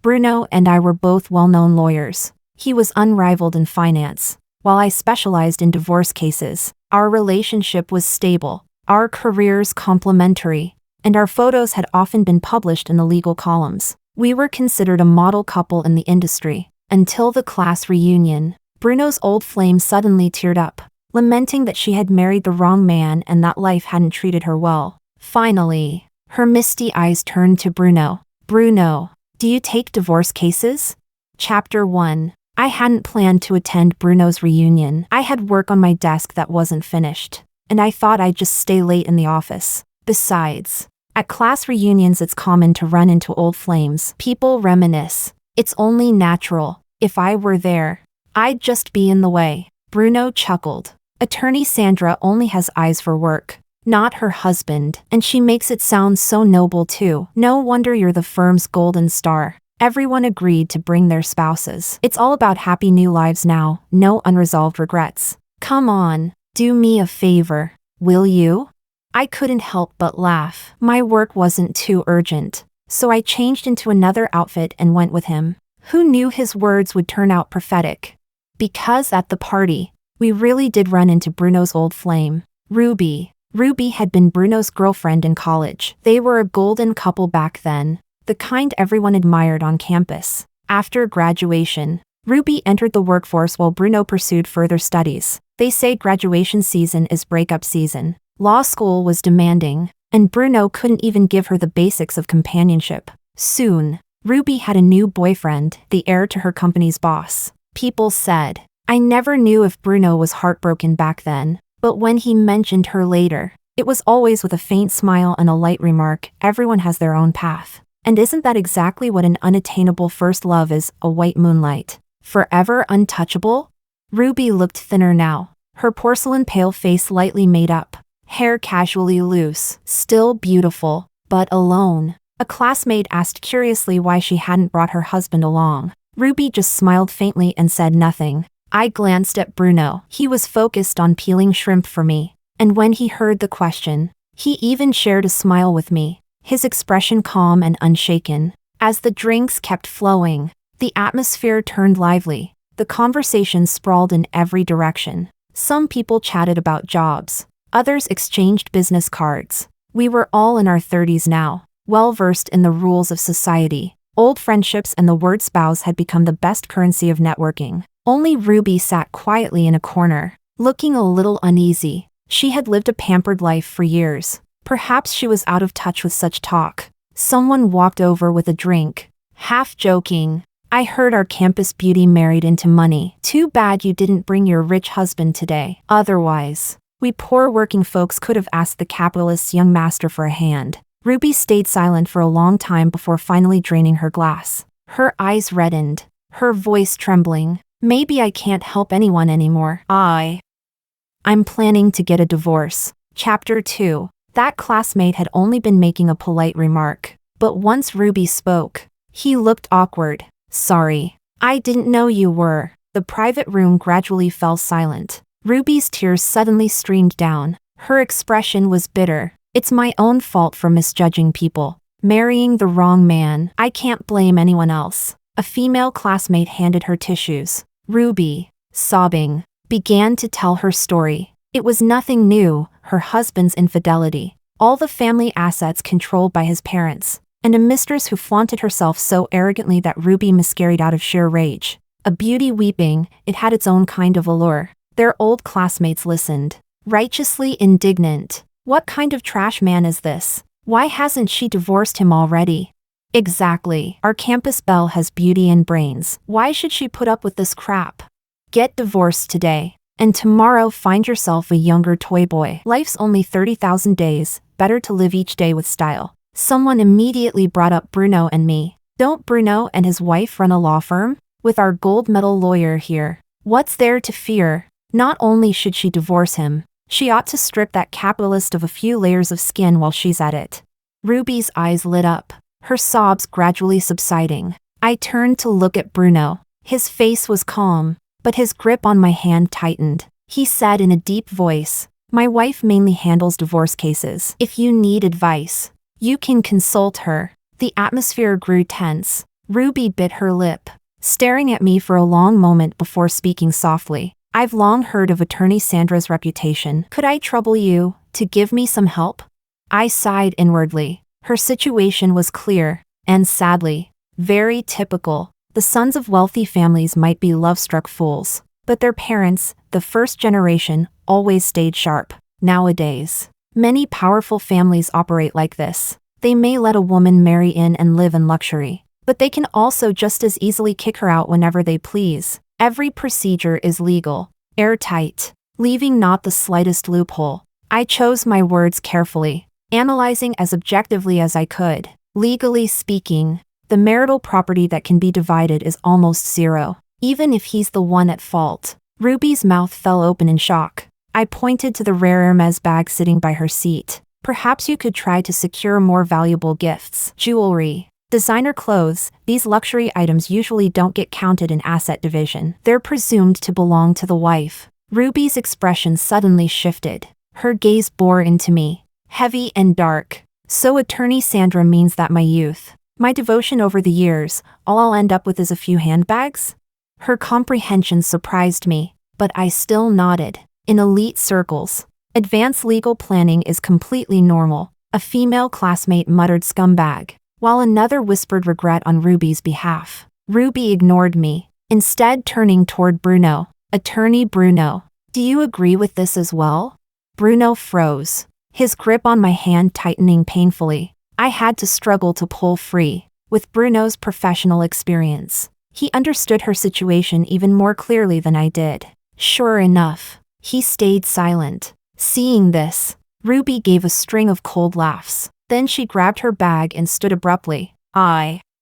Bruno and I were both well-known lawyers. He was unrivaled in finance, while I specialized in divorce cases. Our relationship was stable, our careers complementary, and our photos had often been published in the legal columns. We were considered a model couple in the industry. Until the class reunion, Bruno's old flame suddenly teared up, lamenting that she had married the wrong man and that life hadn't treated her well. Finally, her misty eyes turned to Bruno. Bruno, do you take divorce cases? Chapter 1. I hadn't planned to attend Bruno's reunion. I had work on my desk that wasn't finished, and I thought I'd just stay late in the office. Besides, at class reunions it's common to run into old flames. People reminisce. It's only natural. If I were there, I'd just be in the way. Bruno chuckled. Attorney Sandra only has eyes for work, not her husband, and she makes it sound so noble too. No wonder you're the firm's golden star. Everyone agreed to bring their spouses. It's all about happy new lives now, no unresolved regrets. Come on, do me a favor, will you? I couldn't help but laugh. My work wasn't too urgent, so I changed into another outfit and went with him. Who knew his words would turn out prophetic? Because at the party, we really did run into Bruno's old flame, Ruby. Ruby had been Bruno's girlfriend in college. They were a golden couple back then, the kind everyone admired on campus. After graduation, Ruby entered the workforce while Bruno pursued further studies. They say graduation season is breakup season. Law school was demanding, and Bruno couldn't even give her the basics of companionship. Soon, Ruby had a new boyfriend, the heir to her company's boss. People said, I never knew if Bruno was heartbroken back then, but when he mentioned her later, it was always with a faint smile and a light remark, everyone has their own path. And isn't that exactly what an unattainable first love is, a white moonlight? Forever untouchable? Ruby looked thinner now, her porcelain pale face lightly made up, hair casually loose, still beautiful, but alone. A classmate asked curiously why she hadn't brought her husband along. Ruby just smiled faintly and said nothing. I glanced at Bruno. He was focused on peeling shrimp for me, and when he heard the question, he even shared a smile with me, his expression calm and unshaken. As the drinks kept flowing, the atmosphere turned lively. The conversation sprawled in every direction. Some people chatted about jobs, others exchanged business cards. We were all in our 30s now, well-versed in the rules of society. Old friendships and the word spouse had become the best currency of networking. Only Ruby sat quietly in a corner, looking a little uneasy. She had lived a pampered life for years. Perhaps she was out of touch with such talk. Someone walked over with a drink, half joking. I heard our campus beauty married into money. Too bad you didn't bring your rich husband today. Otherwise, we poor working folks could have asked the capitalist's young master for a hand. Ruby stayed silent for a long time before finally draining her glass. Her eyes reddened, her voice trembling. Maybe I can't help anyone anymore. I'm planning to get a divorce. Chapter 2. That classmate had only been making a polite remark, but once Ruby spoke, he looked awkward. Sorry, I didn't know you were. The private room gradually fell silent. Ruby's tears suddenly streamed down. Her expression was bitter. It's my own fault for misjudging people. Marrying the wrong man. I can't blame anyone else. A female classmate handed her tissues. Ruby, sobbing, began to tell her story. It was nothing new, her husband's infidelity, all the family assets controlled by his parents, and a mistress who flaunted herself so arrogantly that Ruby miscarried out of sheer rage. A beauty weeping, it had its own kind of allure. Their old classmates listened, righteously indignant. What kind of trash man is this? Why hasn't she divorced him already? Exactly. Our campus belle has beauty and brains. Why should she put up with this crap? Get divorced today, and tomorrow find yourself a younger toy boy. Life's only 30,000 days, better to live each day with style. Someone immediately brought up Bruno and me. Don't Bruno and his wife run a law firm? With our gold medal lawyer here, what's there to fear? Not only should she divorce him, she ought to strip that capitalist of a few layers of skin while she's at it. Ruby's eyes lit up, her sobs gradually subsiding. I turned to look at Bruno. His face was calm, but his grip on my hand tightened. He said in a deep voice, my wife mainly handles divorce cases. If you need advice, you can consult her. The atmosphere grew tense. Ruby bit her lip, staring at me for a long moment before speaking softly. I've long heard of Attorney Sandra's reputation. Could I trouble you to give me some help? I sighed inwardly. Her situation was clear, and sadly, very typical. The sons of wealthy families might be love-struck fools, but their parents, the first generation, always stayed sharp. Nowadays, many powerful families operate like this. They may let a woman marry in and live in luxury, but they can also just as easily kick her out whenever they please. Every procedure is legal, airtight, leaving not the slightest loophole. I chose my words carefully, analyzing as objectively as I could. Legally speaking, the marital property that can be divided is almost zero, even if he's the one at fault. Ruby's mouth fell open in shock. I pointed to the rare Hermes bag sitting by her seat. Perhaps you could try to secure more valuable gifts, jewelry, designer clothes. These luxury items usually don't get counted in asset division. They're presumed to belong to the wife. Ruby's expression suddenly shifted. Her gaze bore into me, heavy and dark. So Attorney Sandra means that my youth, my devotion over the years, all I'll end up with is a few handbags? Her comprehension surprised me, but I still nodded. In elite circles, advanced legal planning is completely normal. A female classmate muttered scumbag, while another whispered regret on Ruby's behalf. Ruby ignored me, instead turning toward Bruno. Attorney Bruno, do you agree with this as well? Bruno froze, his grip on my hand tightening painfully. I had to struggle to pull free. With Bruno's professional experience, he understood her situation even more clearly than I did. Sure enough, he stayed silent. Seeing this, Ruby gave a string of cold laughs. Then she grabbed her bag and stood abruptly.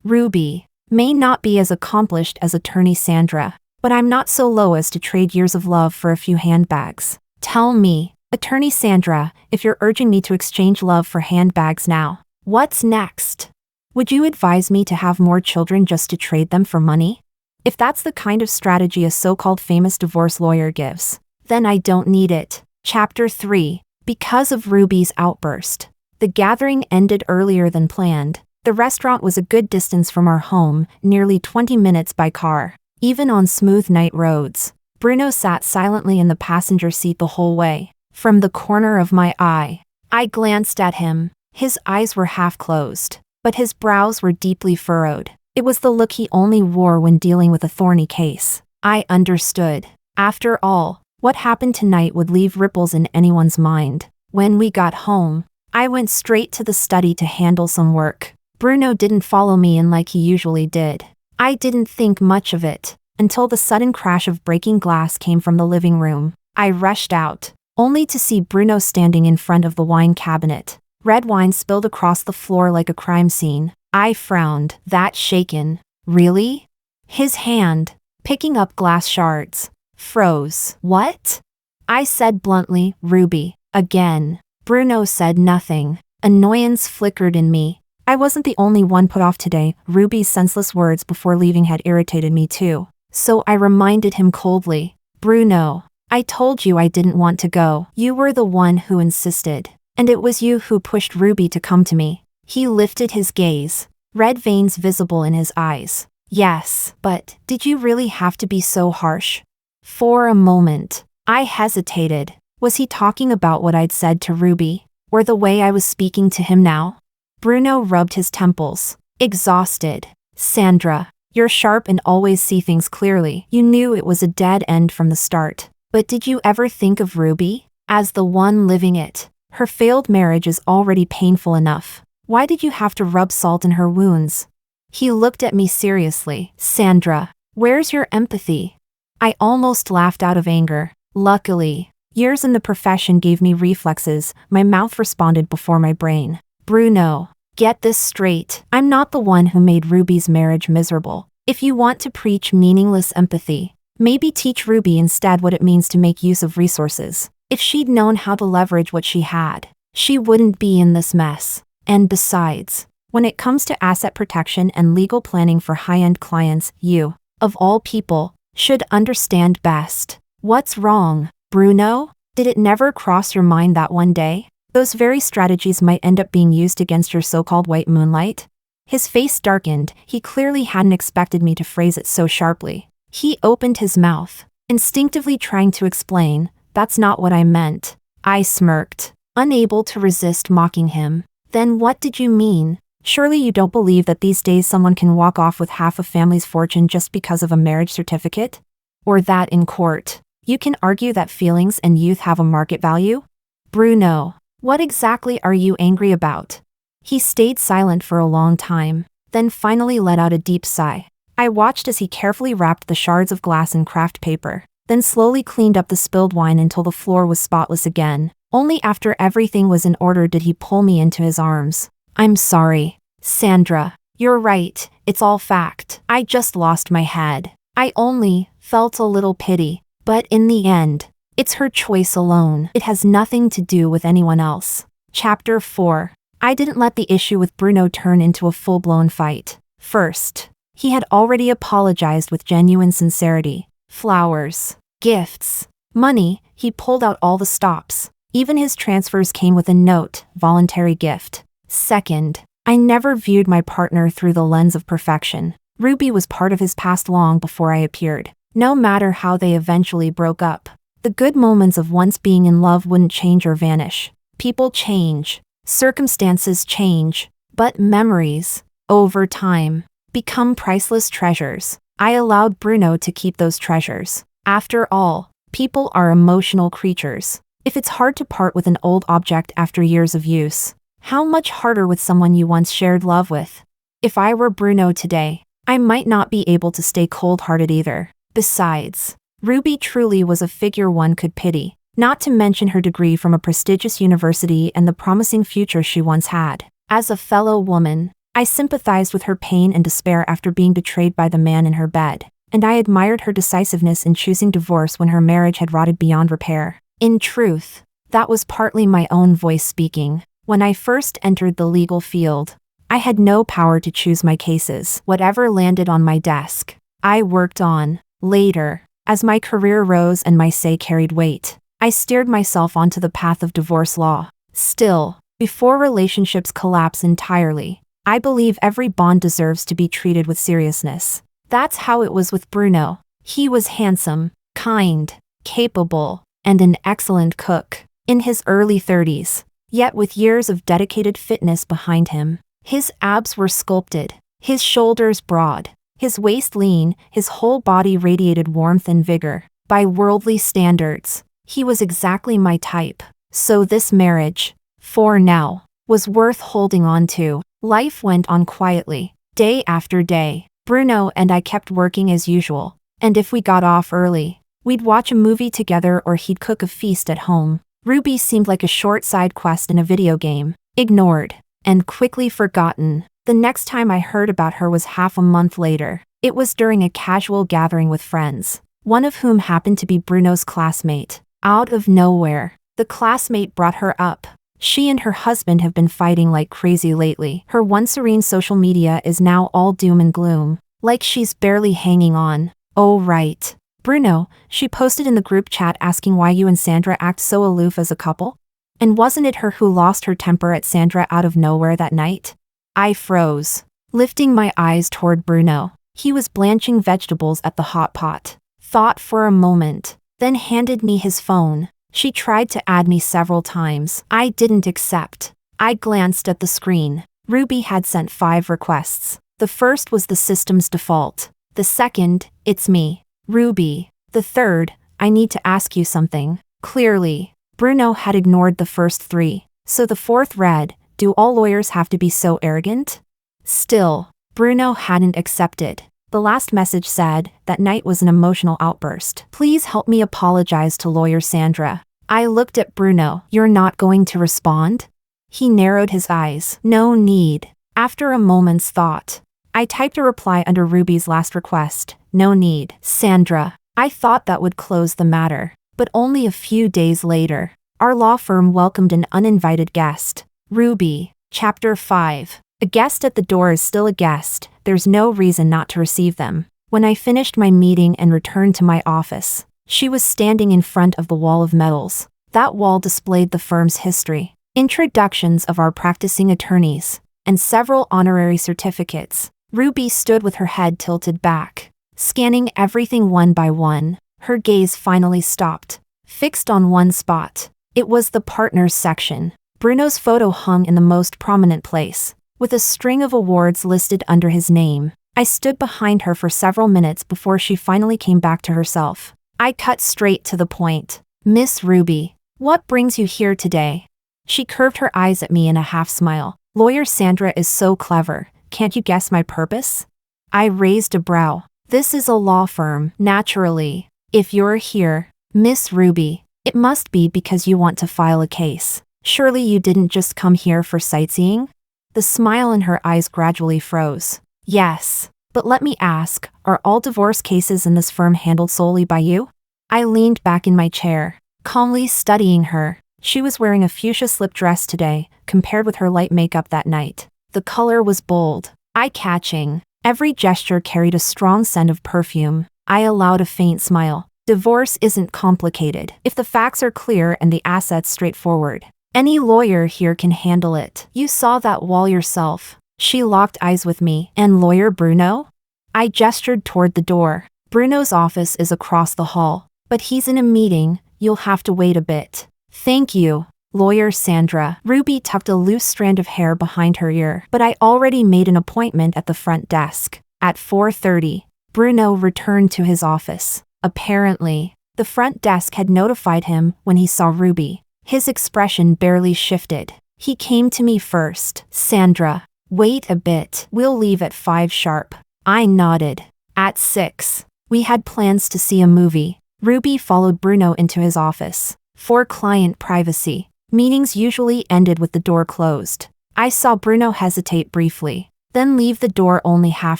Ruby, may not be as accomplished as Attorney Sandra, but I'm not so low as to trade years of love for a few handbags. Tell me, Attorney Sandra, if you're urging me to exchange love for handbags now, what's next? Would you advise me to have more children just to trade them for money? If that's the kind of strategy a so-called famous divorce lawyer gives, then I don't need it. Chapter 3. Because of Ruby's outburst, the gathering ended earlier than planned. The restaurant was a good distance from our home, nearly 20 minutes by car. Even on smooth night roads, Bruno sat silently in the passenger seat the whole way. From the corner of my eye, I glanced at him. His eyes were half closed, but his brows were deeply furrowed. It was the look he only wore when dealing with a thorny case. I understood. After all, what happened tonight would leave ripples in anyone's mind. When we got home, I went straight to the study to handle some work. Bruno didn't follow me in like he usually did. I didn't think much of it, until the sudden crash of breaking glass came from the living room. I rushed out, only to see Bruno standing in front of the wine cabinet. Red wine spilled across the floor like a crime scene. I frowned, that shaken. Really? His hand, picking up glass shards, froze. What? I said bluntly, Ruby, again. Bruno said nothing. Annoyance flickered in me. I wasn't the only one put off today. Ruby's senseless words before leaving had irritated me too. So I reminded him coldly, Bruno, I told you I didn't want to go. You were the one who insisted. And it was you who pushed Ruby to come to me. He lifted his gaze, red veins visible in his eyes. Yes, but did you really have to be so harsh? For a moment, I hesitated. Was he talking about what I'd said to Ruby, or the way I was speaking to him now? Bruno rubbed his temples, exhausted. Sandra, you're sharp and always see things clearly. You knew it was a dead end from the start. But did you ever think of Ruby as the one living it? Her failed marriage is already painful enough. Why did you have to rub salt in her wounds? He looked at me seriously. Sandra, where's your empathy? I almost laughed out of anger. Luckily, years in the profession gave me reflexes. My mouth responded before my brain. Bruno, get this straight. I'm not the one who made Ruby's marriage miserable. If you want to preach meaningless empathy, maybe teach Ruby instead what it means to make use of resources. If she'd known how to leverage what she had, she wouldn't be in this mess. And besides, when it comes to asset protection and legal planning for high-end clients, you, of all people, should understand best. What's wrong, Bruno? Did it never cross your mind that one day those very strategies might end up being used against your so-called white moonlight? His face darkened. He clearly hadn't expected me to phrase it so sharply. He opened his mouth, instinctively trying to explain, "That's not what I meant." I smirked, unable to resist mocking him. "Then what did you mean? Surely you don't believe that these days someone can walk off with half a family's fortune just because of a marriage certificate? Or that in court, you can argue that feelings and youth have a market value?" "Bruno, what exactly are you angry about?" He stayed silent for a long time, then finally let out a deep sigh. I watched as he carefully wrapped the shards of glass in craft paper, then slowly cleaned up the spilled wine until the floor was spotless again. Only after everything was in order did he pull me into his arms. "I'm sorry, Sandra. You're right, it's all fact. I just lost my head. I only felt a little pity, but in the end, it's her choice alone. It has nothing to do with anyone else." Chapter 4. I didn't let the issue with Bruno turn into a full-blown fight. First, he had already apologized with genuine sincerity. Flowers, gifts, money, he pulled out all the stops. Even his transfers came with a note, "Voluntary gift." Second, I never viewed my partner through the lens of perfection. Ruby was part of his past long before I appeared. No matter how they eventually broke up, the good moments of once being in love wouldn't change or vanish. People change, circumstances change, but memories, over time, become priceless treasures. I allowed Bruno to keep those treasures. After all, people are emotional creatures. If it's hard to part with an old object after years of use, how much harder with someone you once shared love with? If I were Bruno today, I might not be able to stay cold-hearted either. Besides, Ruby truly was a figure one could pity, not to mention her degree from a prestigious university and the promising future she once had. As a fellow woman, I sympathized with her pain and despair after being betrayed by the man in her bed, and I admired her decisiveness in choosing divorce when her marriage had rotted beyond repair. In truth, that was partly my own voice speaking. When I first entered the legal field, I had no power to choose my cases. Whatever landed on my desk, I worked on. Later, as my career rose and my say carried weight, I steered myself onto the path of divorce law. Still, before relationships collapse entirely, I believe every bond deserves to be treated with seriousness. That's how it was with Bruno. He was handsome, kind, capable, and an excellent cook, in his early 30s, yet with years of dedicated fitness behind him. His abs were sculpted, his shoulders broad, his waist lean, his whole body radiated warmth and vigor. By worldly standards, he was exactly my type. So this marriage, for now, was worth holding on to. Life went on quietly, day after day. Bruno and I kept working as usual, and if we got off early, we'd watch a movie together or he'd cook a feast at home. Ruby seemed like a short side quest in a video game, ignored, and quickly forgotten. The next time I heard about her was half a month later. It was during a casual gathering with friends, one of whom happened to be Bruno's classmate. Out of nowhere, the classmate brought her up. She and her husband have been fighting like crazy lately. Her once serene social media is now all doom and gloom, like she's barely hanging on. "Oh right, Bruno," she posted in the group chat asking why you and Sandra act so aloof as a couple. And wasn't it her who lost her temper at Sandra out of nowhere that night? I froze, lifting my eyes toward Bruno. He was blanching vegetables at the hot pot. Thought for a moment, then handed me his phone. She tried to add me several times. I didn't accept. I glanced at the screen. Ruby had sent 5 requests. The first was the system's default. The second, "It's me, Ruby." The third, "I need to ask you something." Clearly, Bruno had ignored the first 3, so the fourth read, "Do all lawyers have to be so arrogant?" Still, Bruno hadn't accepted. The last message said, "That night was an emotional outburst. Please help me apologize to lawyer Sandra." I looked at Bruno. "You're not going to respond?" He narrowed his eyes. "No need." After a moment's thought, I typed a reply under Ruby's last request. "No need, Sandra." I thought that would close the matter. But only a few days later, our law firm welcomed an uninvited guest. Ruby. Chapter 5. A guest at the door is still a guest. There's no reason not to receive them. When I finished my meeting and returned to my office, she was standing in front of the wall of medals. That wall displayed the firm's history, introductions of our practicing attorneys, and several honorary certificates. Ruby stood with her head tilted back, scanning everything one by one. Her gaze finally stopped, fixed on one spot. It was the partners section. Bruno's photo hung in the most prominent place, with a string of awards listed under his name. I stood behind her for several minutes before she finally came back to herself. I cut straight to the point. "Miss Ruby, what brings you here today?" She curved her eyes at me in a half-smile. "Lawyer Sandra is so clever. Can't you guess my purpose?" I raised a brow. "This is a law firm, naturally. If you're here, Miss Ruby, it must be because you want to file a case. Surely you didn't just come here for sightseeing?" The smile in her eyes gradually froze. "Yes, but let me ask, are all divorce cases in this firm handled solely by you?" I leaned back in my chair, calmly studying her. She was wearing a fuchsia slip dress today, compared with her light makeup that night. The color was bold, eye-catching. Every gesture carried a strong scent of perfume. I allowed a faint smile. Divorce isn't complicated if the facts are clear and the assets straightforward. Any lawyer here can handle it. You saw that wall yourself. She locked eyes with me. "And lawyer Bruno?" I gestured toward the door. "Bruno's office is across the hall, but he's in a meeting. You'll have to wait a bit." "Thank you, Lawyer Sandra." Ruby tucked a loose strand of hair behind her ear. "But I already made an appointment at the front desk." At 4:30, Bruno returned to his office. Apparently, the front desk had notified him when he saw Ruby. His expression barely shifted. He came to me first. "Sandra, wait a bit. We'll leave at 5 sharp." I nodded. At 6, we had plans to see a movie. Ruby followed Bruno into his office. For client privacy, meetings usually ended with the door closed. I saw Bruno hesitate briefly, then leave the door only half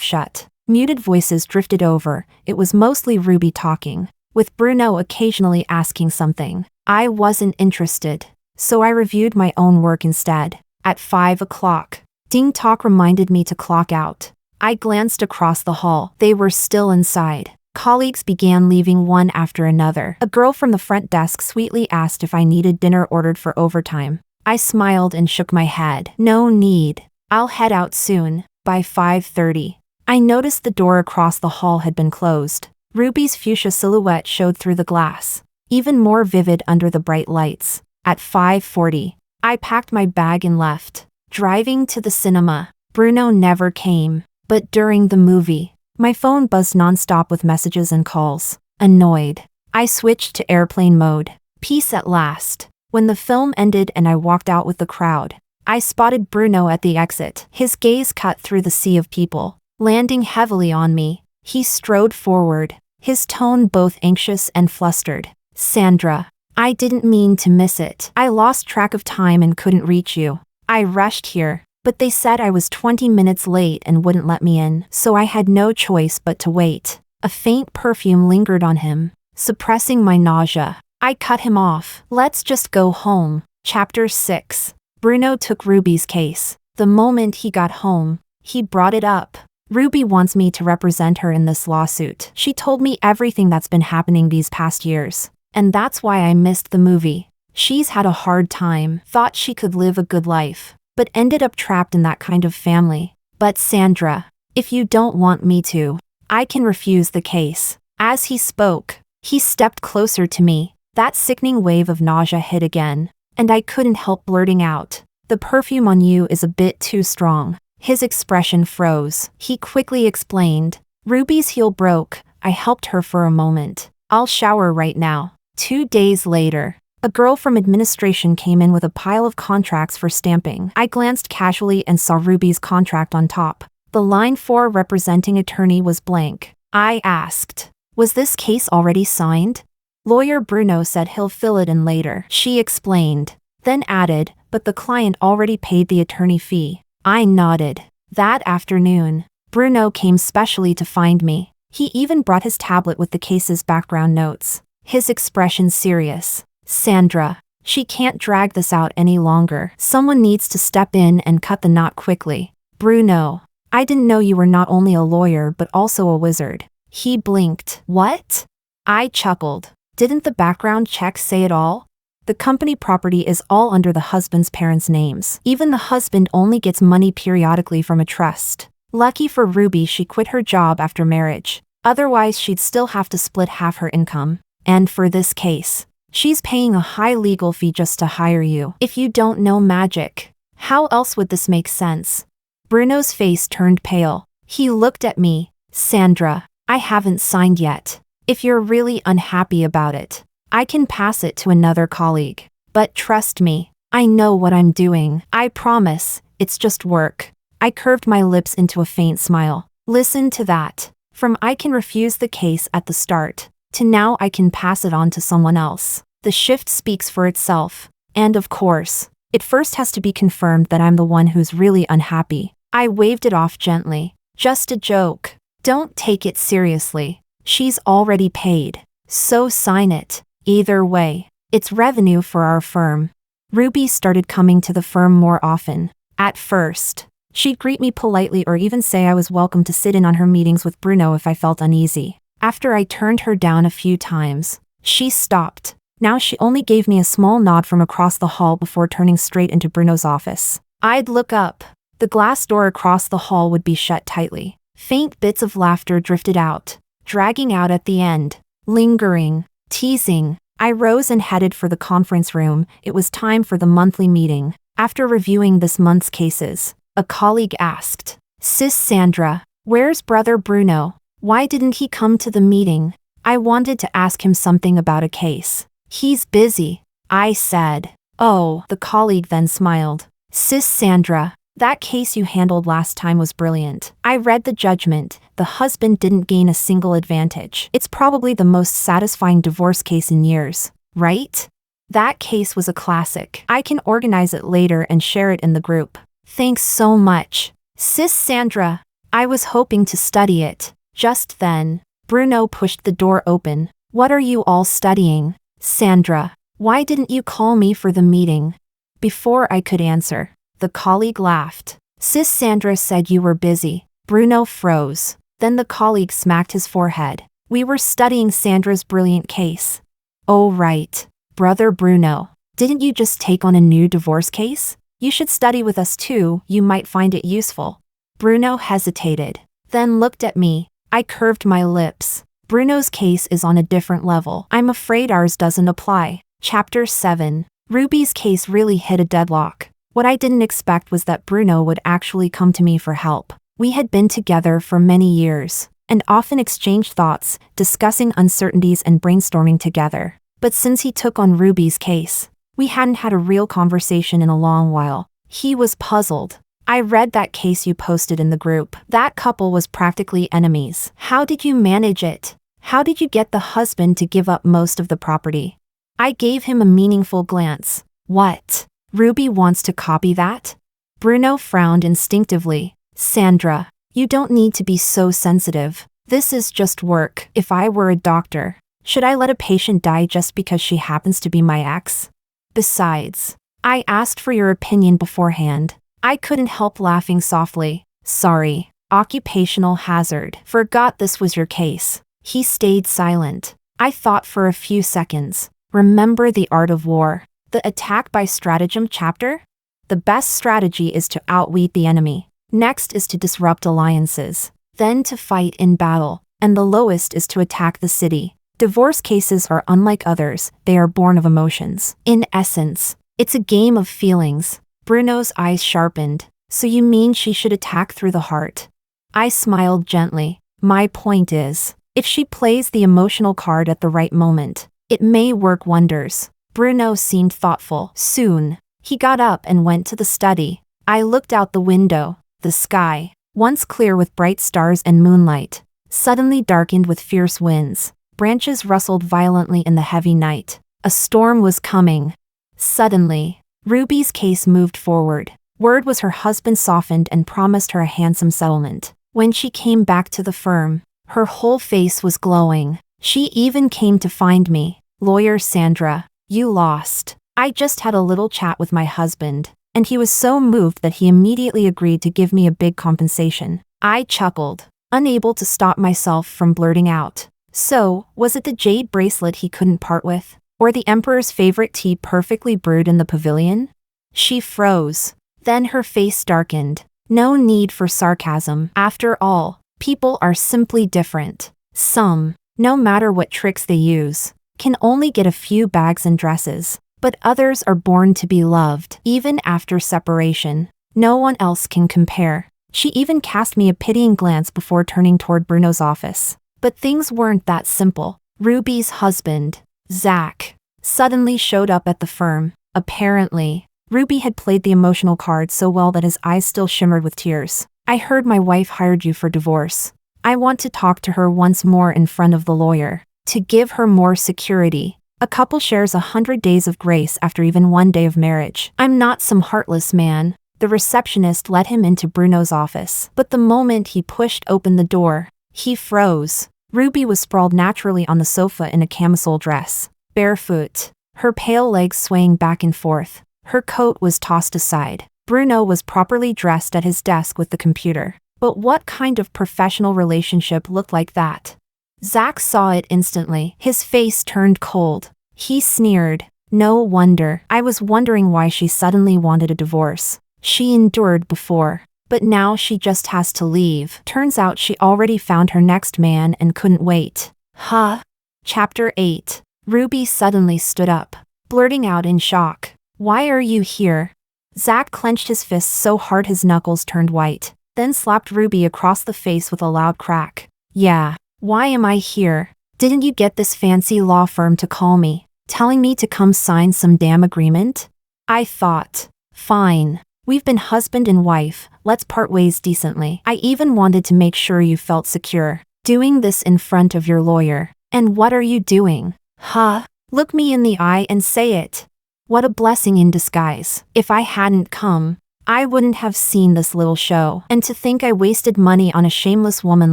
shut. Muted voices drifted over. It was mostly Ruby talking, with Bruno occasionally asking something. I wasn't interested, so I reviewed my own work instead. At 5 o'clock, Ding Talk reminded me to clock out. I glanced across the hall. They were still inside. Colleagues began leaving one after another. A girl from the front desk sweetly asked if I needed dinner ordered for overtime. I smiled and shook my head. "No need. I'll head out soon." By 5:30, I noticed the door across the hall had been closed. Ruby's fuchsia silhouette showed through the glass, even more vivid under the bright lights. At 5:40, I packed my bag and left. Driving to the cinema, Bruno never came. But during the movie, my phone buzzed nonstop with messages and calls. Annoyed, I switched to airplane mode. Peace at last. When the film ended and I walked out with the crowd, I spotted Bruno at the exit. His gaze cut through the sea of people, landing heavily on me. He strode forward, his tone both anxious and flustered. "Sandra, I didn't mean to miss it. I lost track of time and couldn't reach you. I rushed here, but they said I was 20 minutes late and wouldn't let me in, so I had no choice but to wait." A faint perfume lingered on him, suppressing my nausea. I cut him off. "Let's just go home." Chapter 6. Bruno took Ruby's case. The moment he got home, he brought it up. "Ruby wants me to represent her in this lawsuit. She told me everything that's been happening these past years, and that's why I missed the movie. She's had a hard time, thought she could live a good life, but ended up trapped in that kind of family. But Sandra, if you don't want me to, I can refuse the case." As he spoke, he stepped closer to me. That sickening wave of nausea hit again, and I couldn't help blurting out, "The perfume on you is a bit too strong." His expression froze. He quickly explained, "Ruby's heel broke. I helped her for a moment. I'll shower right now." 2 days later, a girl from administration came in with a pile of contracts for stamping. I glanced casually and saw Ruby's contract on top. The line for representing attorney was blank. I asked, "Was this case already signed?" "Lawyer Bruno said he'll fill it in later," she explained, then added, "but the client already paid the attorney fee." I nodded. That afternoon, Bruno came specially to find me. He even brought his tablet with the case's background notes, his expression serious. "Sandra, she can't drag this out any longer. Someone needs to step in and cut the knot quickly." "Bruno, I didn't know you were not only a lawyer but also a wizard." He blinked. "What?" I chuckled. "Didn't the background check say it all?" The company property is all under the husband's parents' names. Even the husband only gets money periodically from a trust. Lucky for Ruby, she quit her job after marriage. Otherwise, she'd still have to split half her income. And for this case, she's paying a high legal fee just to hire you. If you don't know magic, how else would this make sense? Bruno's face turned pale. He looked at me. Sandra, I haven't signed yet. If you're really unhappy about it, I can pass it to another colleague. But trust me, I know what I'm doing. I promise, it's just work. I curved my lips into a faint smile. Listen to that. From I can refuse the case at the start, to now I can pass it on to someone else. The shift speaks for itself. And of course, it first has to be confirmed that I'm the one who's really unhappy. I waved it off gently. Just a joke. Don't take it seriously. She's already paid. So sign it. Either way, it's revenue for our firm. Ruby started coming to the firm more often. At first, she'd greet me politely or even say I was welcome to sit in on her meetings with Bruno if I felt uneasy. After I turned her down a few times, she stopped. Now she only gave me a small nod from across the hall before turning straight into Bruno's office. I'd look up. The glass door across the hall would be shut tightly. Faint bits of laughter drifted out, dragging out at the end, lingering, teasing. I rose and headed for the conference room. It was time for the monthly meeting. After reviewing this month's cases, a colleague asked, "Sis Sandra, where's brother Bruno? Why didn't he come to the meeting?" I wanted to ask him something about a case. "He's busy," I said. "Oh," the colleague then smiled. "Sis Sandra, that case you handled last time was brilliant. I read the judgment. The husband didn't gain a single advantage. It's probably the most satisfying divorce case in years, right?" That case was a classic. I can organize it later and share it in the group. Thanks so much, Sis Sandra. I was hoping to study it. Just then, Bruno pushed the door open. "What are you all studying?" "Sandra, why didn't you call me for the meeting?" Before I could answer, the colleague laughed. "Sis Sandra said you were busy." Bruno froze. Then the colleague smacked his forehead. "We were studying Sandra's brilliant case." "Oh right. Brother Bruno, didn't you just take on a new divorce case? You should study with us too, you might find it useful." Bruno hesitated, then looked at me. I curved my lips. Bruno's case is on a different level. I'm afraid ours doesn't apply. Chapter 7. Ruby's case really hit a deadlock. What I didn't expect was that Bruno would actually come to me for help. We had been together for many years, and often exchanged thoughts, discussing uncertainties and brainstorming together. But since he took on Ruby's case, we hadn't had a real conversation in a long while. He was puzzled. "I read that case you posted in the group. That couple was practically enemies. How did you manage it? How did you get the husband to give up most of the property?" I gave him a meaningful glance. "What? Ruby wants to copy that?" Bruno frowned instinctively. "Sandra, you don't need to be so sensitive. This is just work. If I were a doctor, should I let a patient die just because she happens to be my ex? Besides, I asked for your opinion beforehand." I couldn't help laughing softly. "Sorry, occupational hazard. Forgot this was your case." He stayed silent. I thought for a few seconds. Remember The Art of War, the attack by stratagem chapter? The best strategy is to outwit the enemy. Next is to disrupt alliances. Then to fight in battle. And the lowest is to attack the city. Divorce cases are unlike others, they are born of emotions. In essence, it's a game of feelings. Bruno's eyes sharpened. "So you mean she should attack through the heart?" I smiled gently. "My point is, if she plays the emotional card at the right moment, it may work wonders." Bruno seemed thoughtful. Soon, he got up and went to the study. I looked out the window. The sky, once clear with bright stars and moonlight, suddenly darkened with fierce winds. Branches rustled violently in the heavy night. A storm was coming. Suddenly, Ruby's case moved forward. Word was her husband softened and promised her a handsome settlement. When she came back to the firm, her whole face was glowing. She even came to find me. "Lawyer Sandra, you lost. I just had a little chat with my husband, and he was so moved that he immediately agreed to give me a big compensation." I chuckled, unable to stop myself from blurting out, "So, was it the jade bracelet he couldn't part with?" Or the emperor's favorite tea perfectly brewed in the pavilion? She froze. Then her face darkened. No need for sarcasm. After all, people are simply different. Some, no matter what tricks they use, can only get a few bags and dresses. But others are born to be loved, even after separation. No one else can compare. She even cast me a pitying glance before turning toward Bruno's office. But things weren't that simple. Ruby's husband, Zach, suddenly showed up at the firm. Apparently, Ruby had played the emotional card so well that his eyes still shimmered with tears. I heard my wife hired you for divorce. I want to talk to her once more in front of the lawyer. To give her more security. A couple shares 100 days of grace after even 1 day of marriage. I'm not some heartless man. The receptionist led him into Bruno's office. But the moment he pushed open the door, he froze. Ruby was sprawled naturally on the sofa in a camisole dress, barefoot, her pale legs swaying back and forth. Her coat was tossed aside. Bruno was properly dressed at his desk with the computer. But what kind of professional relationship looked like that? Zach saw it instantly. His face turned cold. He sneered. No wonder. I was wondering why she suddenly wanted a divorce. She endured before. But now she just has to leave. Turns out she already found her next man and couldn't wait. Huh? Chapter 8. Ruby suddenly stood up, blurting out in shock. Why are you here? Zach clenched his fists so hard his knuckles turned white, then slapped Ruby across the face with a loud crack. Yeah. Why am I here? Didn't you get this fancy law firm to call me, telling me to come sign some damn agreement? I thought, fine. We've been husband and wife, let's part ways decently. I even wanted to make sure you felt secure, doing this in front of your lawyer. And what are you doing? Huh? Look me in the eye and say it. What a blessing in disguise. If I hadn't come, I wouldn't have seen this little show. And to think I wasted money on a shameless woman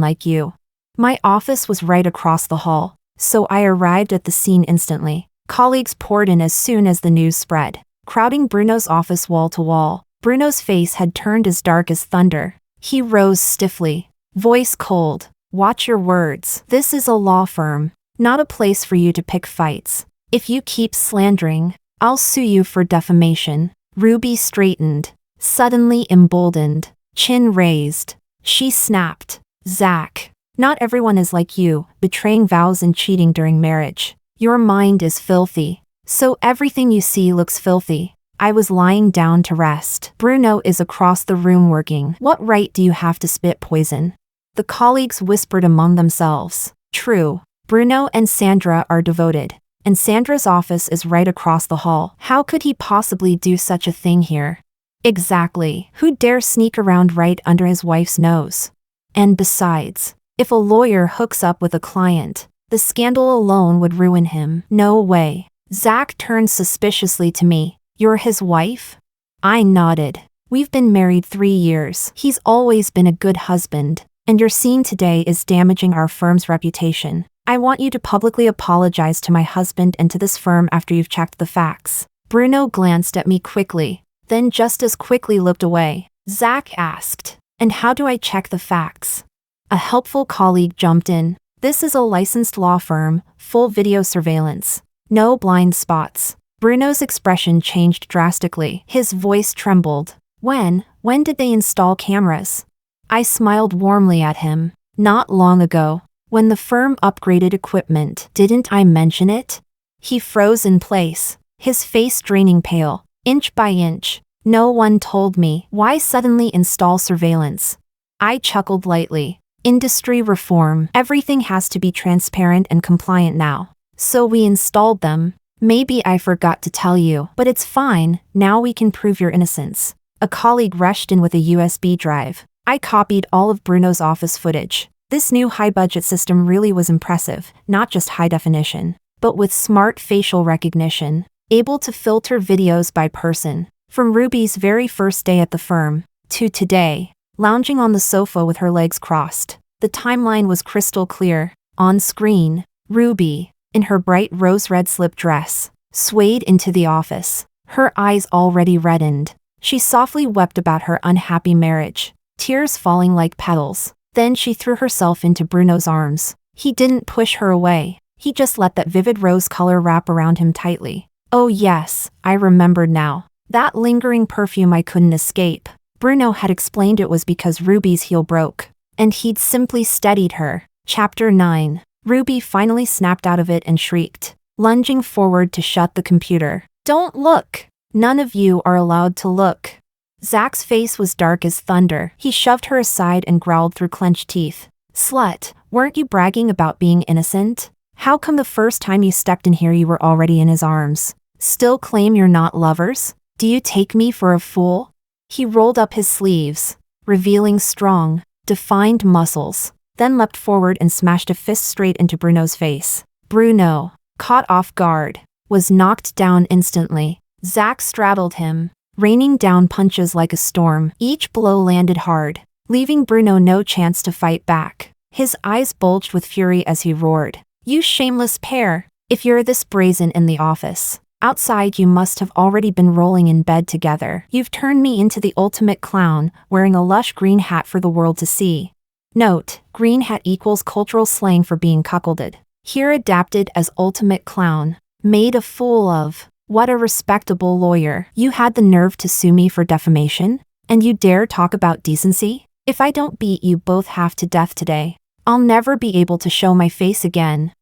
like you. My office was right across the hall, so I arrived at the scene instantly. Colleagues poured in as soon as the news spread, crowding Bruno's office wall to wall. Bruno's face had turned as dark as thunder. He rose stiffly, voice cold. Watch your words. This is a law firm, not a place for you to pick fights. If you keep slandering, I'll sue you for defamation. Ruby straightened, suddenly emboldened, chin raised. She snapped. Zach. Not everyone is like you, betraying vows and cheating during marriage. Your mind is filthy, so everything you see looks filthy. I was lying down to rest. Bruno is across the room working. What right do you have to spit poison? The colleagues whispered among themselves. True. Bruno and Sandra are devoted, and Sandra's office is right across the hall. How could he possibly do such a thing here? Exactly. Who dare sneak around right under his wife's nose? And besides, if a lawyer hooks up with a client, the scandal alone would ruin him. No way. Zach turned suspiciously to me. You're his wife? I nodded. We've been married 3 years. He's always been a good husband, and your scene today is damaging our firm's reputation. I want you to publicly apologize to my husband and to this firm after you've checked the facts. Bruno glanced at me quickly, then just as quickly looked away. Zach asked, and how do I check the facts? A helpful colleague jumped in. This is a licensed law firm, full video surveillance. No blind spots. Bruno's expression changed drastically. His voice trembled. When did they install cameras? I smiled warmly at him. Not long ago, when the firm upgraded equipment. Didn't I mention it? He froze in place, his face draining pale, inch by inch. No one told me. Why suddenly install surveillance? I chuckled lightly. Industry reform. Everything has to be transparent and compliant now. So we installed them. Maybe I forgot to tell you, but it's fine, now we can prove your innocence. A colleague rushed in with a USB drive. I copied all of Bruno's office footage. This new high-budget system really was impressive, not just high definition, but with smart facial recognition, able to filter videos by person. From Ruby's very first day at the firm, to today, lounging on the sofa with her legs crossed. The timeline was crystal clear. On screen, Ruby, in her bright rose-red slip dress, swayed into the office, her eyes already reddened. She softly wept about her unhappy marriage, tears falling like petals. Then she threw herself into Bruno's arms. He didn't push her away. He just let that vivid rose color wrap around him tightly. Oh yes, I remembered now. That lingering perfume I couldn't escape. Bruno had explained it was because Ruby's heel broke, and he'd simply steadied her. Chapter 9. Ruby finally snapped out of it and shrieked, lunging forward to shut the computer. Don't look! None of you are allowed to look. Zach's face was dark as thunder. He shoved her aside and growled through clenched teeth. Slut, weren't you bragging about being innocent? How come the first time you stepped in here you were already in his arms? Still claim you're not lovers? Do you take me for a fool? He rolled up his sleeves, revealing strong, defined muscles, then leapt forward and smashed a fist straight into Bruno's face. Bruno, caught off guard, was knocked down instantly. Zach straddled him, raining down punches like a storm. Each blow landed hard, leaving Bruno no chance to fight back. His eyes bulged with fury as he roared. You shameless pair! If you're this brazen in the office, outside you must have already been rolling in bed together. You've turned me into the ultimate clown, wearing a lush green hat for the world to see. Note, green hat equals cultural slang for being cuckolded. Here adapted as ultimate clown. Made a fool of. What a respectable lawyer. You had the nerve to sue me for defamation? And you dare talk about decency? If I don't beat you both half to death today, I'll never be able to show my face again.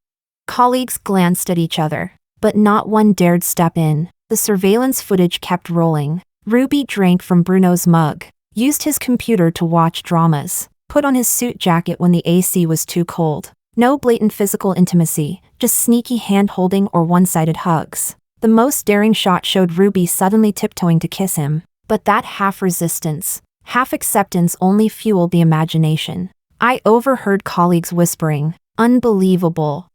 Colleagues glanced at each other, but not one dared step in. The surveillance footage kept rolling. Ruby drank from Bruno's mug, used his computer to watch dramas, put on his suit jacket when the AC was too cold. No blatant physical intimacy, just sneaky hand-holding or one-sided hugs. The most daring shot showed Ruby suddenly tiptoeing to kiss him, but that half-resistance, half-acceptance only fueled the imagination. I overheard colleagues whispering, "Unbelievable.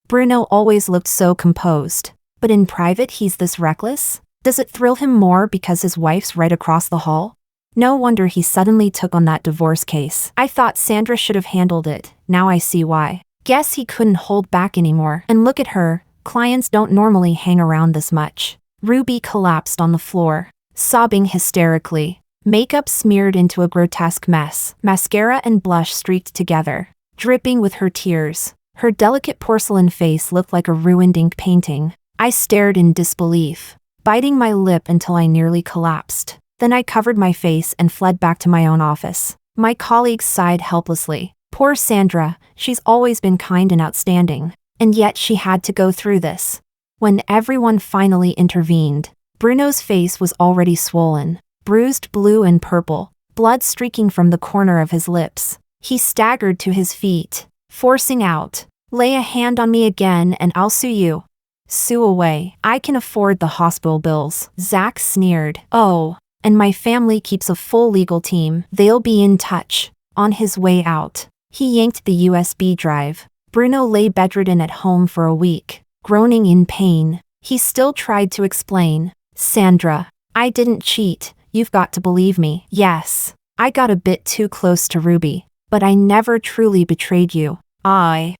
Bruno always looked so composed, but in private he's this reckless? Does it thrill him more because his wife's right across the hall? No wonder he suddenly took on that divorce case. I thought Sandra should have handled it, now I see why. Guess he couldn't hold back anymore. And look at her, clients don't normally hang around this much." Ruby collapsed on the floor, sobbing hysterically. Makeup smeared into a grotesque mess, mascara and blush streaked together, dripping with her tears. Her delicate porcelain face looked like a ruined ink painting. I stared in disbelief, biting my lip until I nearly collapsed. Then I covered my face and fled back to my own office. My colleagues sighed helplessly. Poor Sandra, she's always been kind and outstanding. And yet she had to go through this. When everyone finally intervened, Bruno's face was already swollen, bruised blue and purple, blood streaking from the corner of his lips. He staggered to his feet, forcing out, "Lay a hand on me again and I'll sue you." "Sue away. I can afford the hospital bills." Zach sneered. "Oh, and my family keeps a full legal team. They'll be in touch." On his way out, he yanked the USB drive. Bruno lay bedridden at home for a week, groaning in pain. He still tried to explain. "Sandra, I didn't cheat. You've got to believe me. Yes, I got a bit too close to Ruby, but I never truly betrayed you. I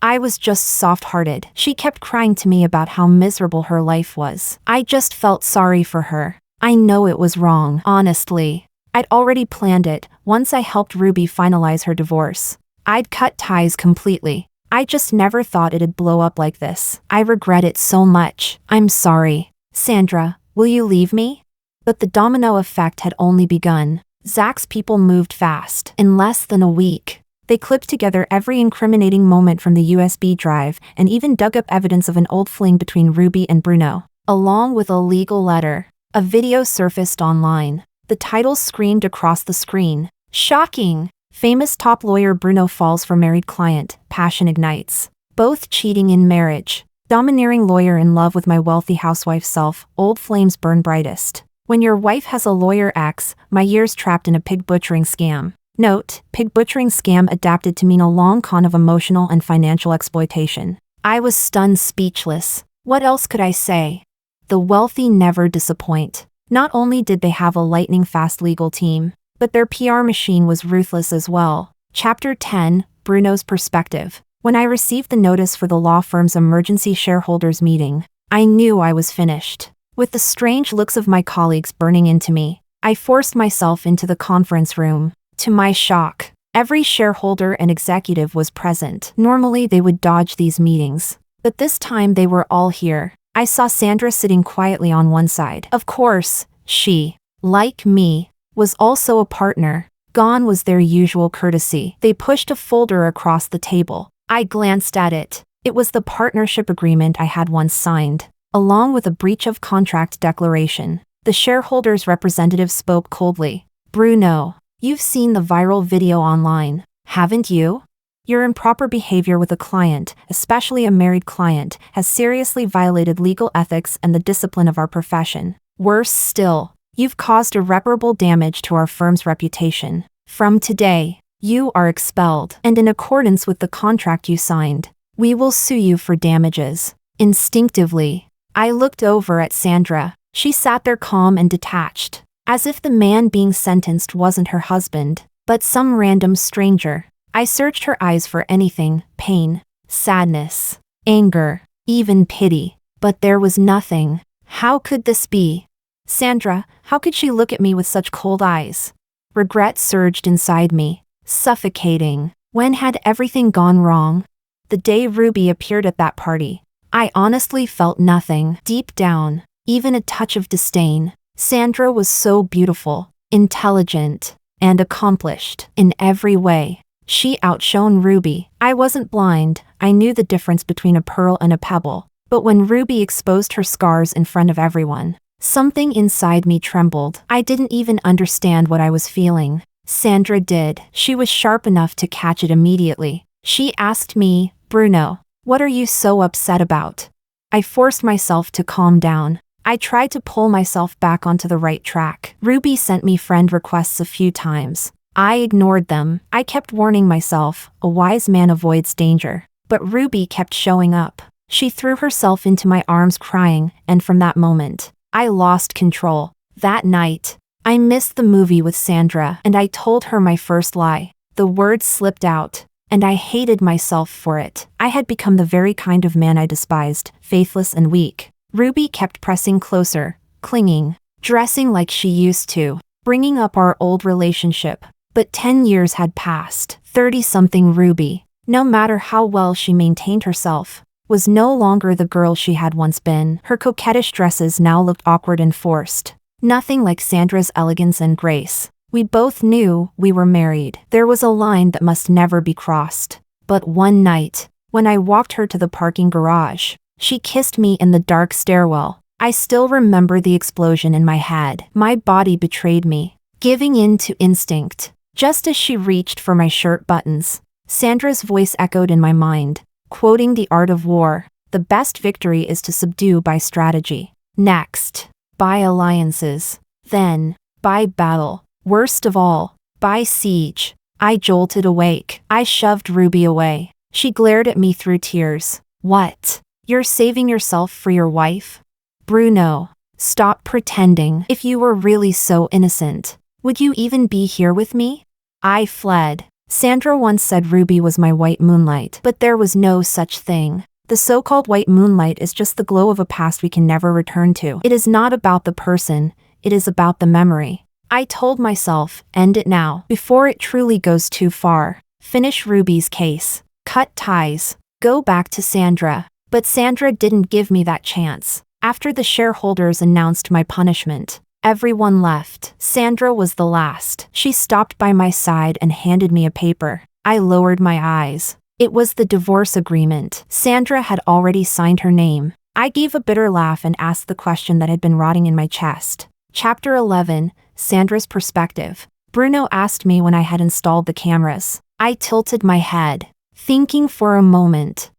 was just soft-hearted." She kept crying to me about how miserable her life was. I just felt sorry for her. I know it was wrong, honestly. I'd already planned it once I helped Ruby finalize her divorce. I'd cut ties completely. I just never thought it'd blow up like this. I regret it so much. I'm sorry. Sandra, will you leave me? But the domino effect had only begun. Zach's people moved fast. In less than a week, they clipped together every incriminating moment from the USB drive and even dug up evidence of an old fling between Ruby and Bruno. Along with a legal letter, a video surfaced online. The title screamed across the screen. Shocking! Famous top lawyer Bruno falls for married client, passion ignites. Both cheating in marriage. Domineering lawyer in love with my wealthy housewife self, old flames burn brightest. When your wife has a lawyer ex, my years trapped in a pig butchering scam. Note, pig butchering scam adapted to mean a long con of emotional and financial exploitation. I was stunned speechless. What else could I say? The wealthy never disappoint. Not only did they have a lightning-fast legal team, but their PR machine was ruthless as well. Chapter 10, Bruno's Perspective. When I received the notice for the law firm's emergency shareholders meeting, I knew I was finished. With the strange looks of my colleagues burning into me, I forced myself into the conference room. To my shock, Every shareholder and executive was present. Normally they would dodge these meetings, but this time they were all here. I saw Sandra sitting quietly on one side. Of course, she, like me, was also a partner. Gone was their usual courtesy. They pushed a folder across the table. I glanced at it. It was the partnership agreement I had once signed, along with a breach of contract declaration. The shareholders' representative spoke coldly. Bruno, you've seen the viral video online, haven't you? Your improper behavior with a client, especially a married client, has seriously violated legal ethics and the discipline of our profession. Worse still, you've caused irreparable damage to our firm's reputation. From today, you are expelled, and in accordance with the contract you signed, we will sue you for damages. Instinctively, I looked over at Sandra. She sat there calm and detached, as if the man being sentenced wasn't her husband, but some random stranger. I searched her eyes for anything: pain, sadness, anger, even pity. But there was nothing. How could this be? Sandra, how could she look at me with such cold eyes? Regret surged inside me, suffocating. When had everything gone wrong? The day Ruby appeared at that party, I honestly felt nothing. Deep down, even a touch of disdain. Sandra was so beautiful, intelligent, and accomplished in every way. She outshone Ruby. I wasn't blind. I knew the difference between a pearl and a pebble. But when Ruby exposed her scars in front of everyone, something inside me trembled. I didn't even understand what I was feeling. Sandra did. She was sharp enough to catch it immediately. She asked me, Bruno, what are you so upset about? I forced myself to calm down. I tried to pull myself back onto the right track. Ruby sent me friend requests a few times. I ignored them. I kept warning myself, a wise man avoids danger. But Ruby kept showing up. She threw herself into my arms crying, and from that moment, I lost control. That night, I missed the movie with Sandra, and I told her my first lie. The words slipped out, and I hated myself for it. I had become the very kind of man I despised, faithless and weak. Ruby kept pressing closer, clinging, dressing like she used to, bringing up our old relationship. But 10 years had passed. 30-something Ruby, no matter how well she maintained herself, was no longer the girl she had once been. Her coquettish dresses now looked awkward and forced. Nothing like Sandra's elegance and grace. We both knew we were married. There was a line that must never be crossed. But one night, when I walked her to the parking garage, she kissed me in the dark stairwell. I still remember the explosion in my head. My body betrayed me, giving in to instinct. Just as she reached for my shirt buttons, Sandra's voice echoed in my mind, quoting The Art of War. The best victory is to subdue by strategy. Next, by alliances. Then, by battle. Worst of all, by siege. I jolted awake. I shoved Ruby away. She glared at me through tears. What? You're saving yourself for your wife? Bruno, stop pretending. If you were really so innocent, would you even be here with me? I fled. Sandra once said Ruby was my white moonlight, but there was no such thing. The so-called white moonlight is just the glow of a past we can never return to. It is not about the person, it is about the memory. I told myself, end it now, before it truly goes too far. Finish Ruby's case. Cut ties. Go back to Sandra. But Sandra didn't give me that chance. After the shareholders announced my punishment, everyone left. Sandra was the last. She stopped by my side and handed me a paper. I lowered my eyes. It was the divorce agreement. Sandra had already signed her name. I gave a bitter laugh and asked the question that had been rotting in my chest. Chapter 11, Sandra's Perspective. Bruno asked me when I had installed the cameras. I tilted my head, thinking for a moment.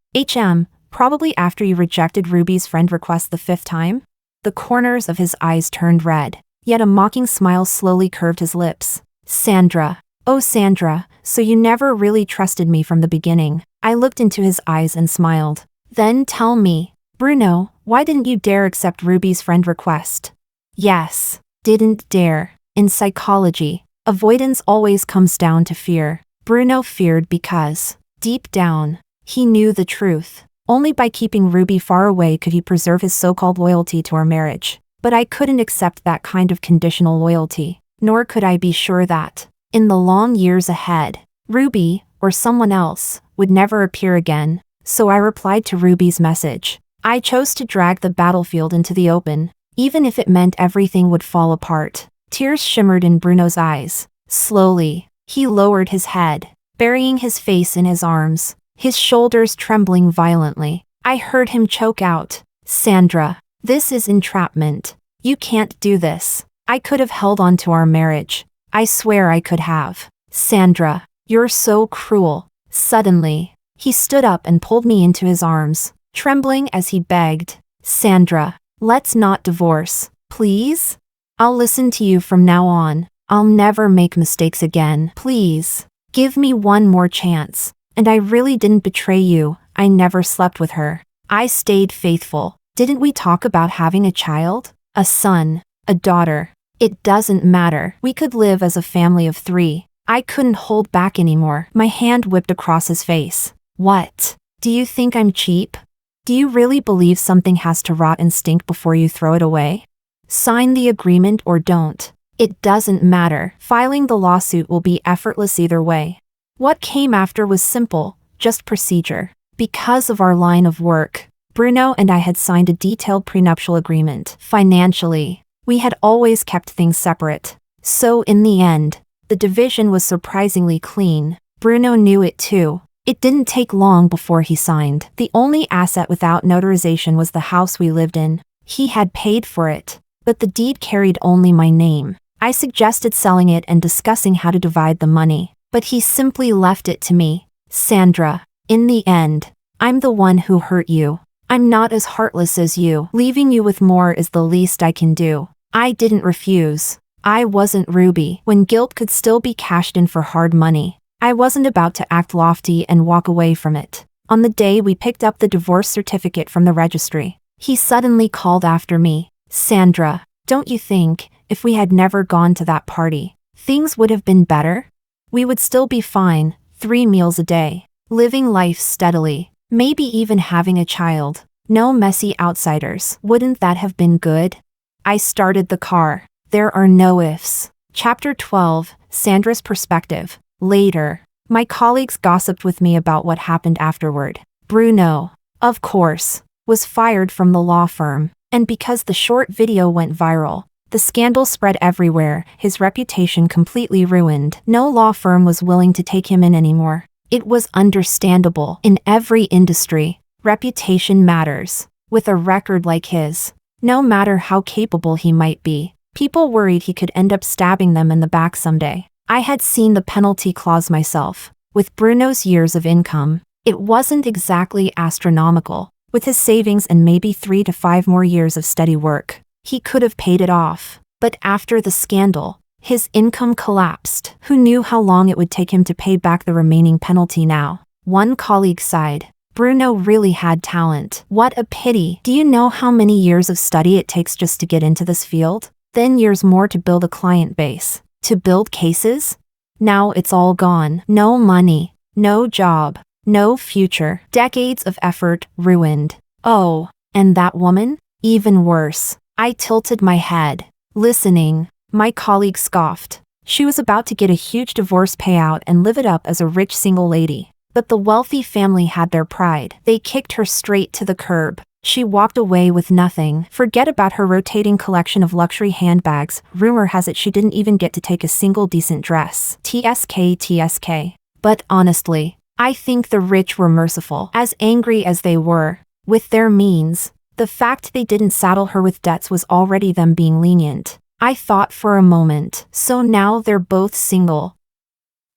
Probably after you rejected Ruby's friend request the 5th time? The corners of his eyes turned red, yet a mocking smile slowly curved his lips. Sandra. Oh Sandra, so you never really trusted me from the beginning. I looked into his eyes and smiled. Then tell me, Bruno, why didn't you dare accept Ruby's friend request? Yes, didn't dare. In psychology, avoidance always comes down to fear. Bruno feared because, deep down, he knew the truth. Only by keeping Ruby far away could he preserve his so-called loyalty to our marriage. But I couldn't accept that kind of conditional loyalty, nor could I be sure that, in the long years ahead, Ruby, or someone else, would never appear again, so I replied to Ruby's message. I chose to drag the battlefield into the open, even if it meant everything would fall apart. Tears shimmered in Bruno's eyes. Slowly, he lowered his head, burying his face in his arms, his shoulders trembling violently. I heard him choke out, "Sandra, this is entrapment. You can't do this. I could have held on to our marriage. I swear I could have. Sandra, you're so cruel." Suddenly, he stood up and pulled me into his arms, trembling as he begged, "Sandra, let's not divorce, please? I'll listen to you from now on. I'll never make mistakes again. Please, give me one more chance. And I really didn't betray you. I never slept with her. I stayed faithful. Didn't we talk about having a child? A son, a daughter? It doesn't matter. We could live as a family of 3. I couldn't hold back anymore." My hand whipped across his face. "What? Do you think I'm cheap? Do you really believe something has to rot and stink before you throw it away? Sign the agreement or don't. It doesn't matter. Filing the lawsuit will be effortless either way." What came after was simple, just procedure. Because of our line of work, Bruno and I had signed a detailed prenuptial agreement. Financially, we had always kept things separate. So in the end, the division was surprisingly clean. Bruno knew it too. It didn't take long before he signed. The only asset without notarization was the house we lived in. He had paid for it, but the deed carried only my name. I suggested selling it and discussing how to divide the money, but he simply left it to me. "Sandra, in the end, I'm the one who hurt you. I'm not as heartless as you. Leaving you with more is the least I can do." I didn't refuse. I wasn't Ruby, when guilt could still be cashed in for hard money. I wasn't about to act lofty and walk away from it. On the day we picked up the divorce certificate from the registry, he suddenly called after me, "Sandra, don't you think, if we had never gone to that party, things would have been better? We would still be fine, 3 meals a day, living life steadily, maybe even having a child. No messy outsiders. Wouldn't that have been good?" I started the car. There are no ifs. Chapter 12, Sandra's Perspective. Later, my colleagues gossiped with me about what happened afterward. Bruno, of course, was fired from the law firm, and because the short video went viral, the scandal spread everywhere, his reputation completely ruined. No law firm was willing to take him in anymore. It was understandable. In every industry, reputation matters. With a record like his, no matter how capable he might be, people worried he could end up stabbing them in the back someday. I had seen the penalty clause myself. With Bruno's years of income, it wasn't exactly astronomical. With his savings and maybe 3 to 5 more years of steady work, he could have paid it off. But after the scandal, his income collapsed. Who knew how long it would take him to pay back the remaining penalty now? One colleague sighed. "Bruno really had talent. What a pity. Do you know how many years of study it takes just to get into this field? Then years more to build a client base. To build cases? Now it's all gone. No money, no job, no future. Decades of effort ruined. Oh, and that woman? Even worse." I tilted my head, listening. My colleague scoffed. She was about to get a huge divorce payout and live it up as a rich single lady. But the wealthy family had their pride. They kicked her straight to the curb. She walked away with nothing. Forget about her rotating collection of luxury handbags. Rumor has it she didn't even get to take a single decent dress. TSK. But honestly, I think the rich were merciful. As angry as they were, with their means, the fact they didn't saddle her with debts was already them being lenient. I thought for a moment, so now they're both single.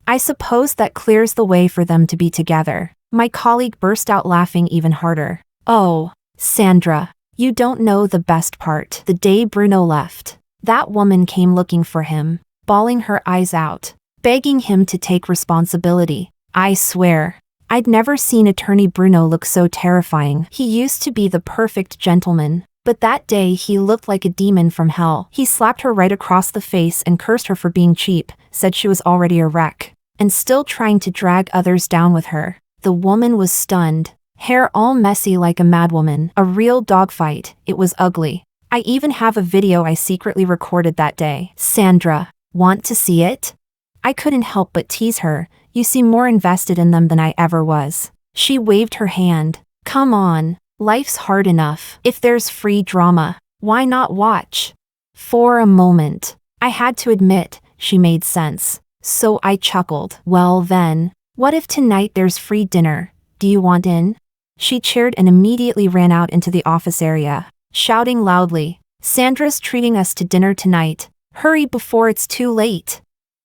I suppose that clears the way for them to be together. My colleague burst out laughing even harder. "Oh, Sandra, you don't know the best part. The day Bruno left, that woman came looking for him, bawling her eyes out, begging him to take responsibility. I swear, I'd never seen attorney Bruno look so terrifying. He used to be the perfect gentleman, but that day he looked like a demon from hell. He slapped her right across the face and cursed her for being cheap, said she was already a wreck, and still trying to drag others down with her. The woman was stunned. Hair all messy like a madwoman. A real dogfight. It was ugly. I even have a video I secretly recorded that day. "Sandra, want to see it?" I couldn't help but tease her. You seem more invested in them than I ever was. She waved her hand. Come on, life's hard enough. If there's free drama, why not watch? For a moment, I had to admit, she made sense. So I chuckled. Well then, what if tonight there's free dinner? Do you want in? She cheered and immediately ran out into the office area, shouting loudly, Sandra's treating us to dinner tonight. Hurry before it's too late.